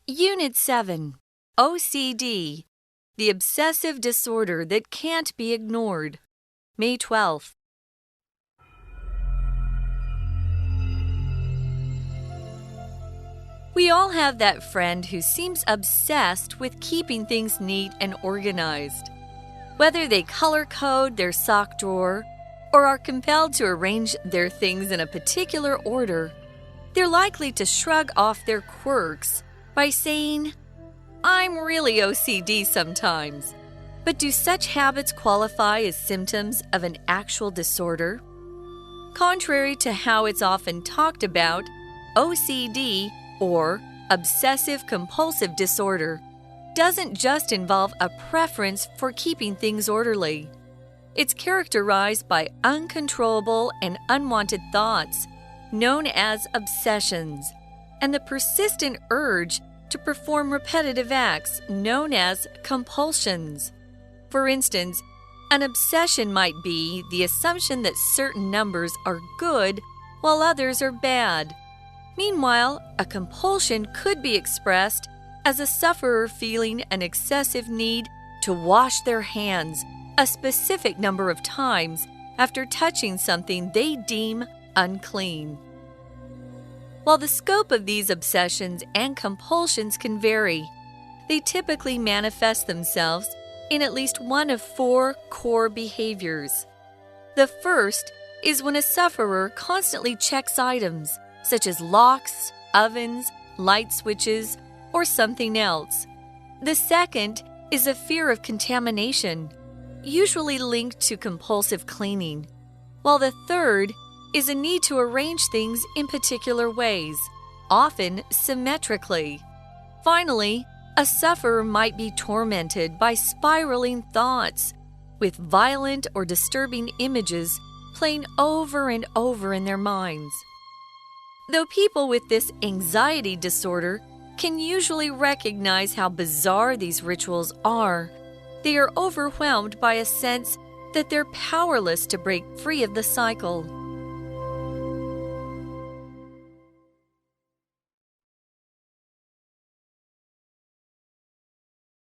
Unit 7, OCD, the obsessive disorder that can't be ignored. May 12th. We all have that friend who seems obsessed with keeping things neat and organized. Whether they color code their sock drawer or are compelled to arrange their things in a particular order, they're likely to shrug off their quirks by saying, "I'm really OCD sometimes." But do such habits qualify as symptoms of an actual disorder? Contrary to how it's often talked about, OCD, or obsessive-compulsive disorder, doesn't just involve a preference for keeping things orderly. It's characterized by uncontrollable and unwanted thoughts, known as obsessions, and the persistent urge to perform repetitive acts, known as compulsions. For instance, an obsession might be the assumption that certain numbers are good while others are bad. Meanwhile, a compulsion could be expressed as a sufferer feeling an excessive need to wash their hands a specific number of times after touching something they deem unclean. While the scope of these obsessions and compulsions can vary, they typically manifest themselves in at least one of four core behaviors. The first is when a sufferer constantly checks items, such as locks, ovens, light switches, or something else. The second is a fear of contamination, usually linked to compulsive cleaning, while the third is a need to arrange things in particular ways, often symmetrically. Finally, a sufferer might be tormented by spiraling thoughts, with violent or disturbing images playing over and over in their minds. Though people with this anxiety disorder can usually recognize how bizarre these rituals are, they are overwhelmed by a sense that they're powerless to break free of the cycle.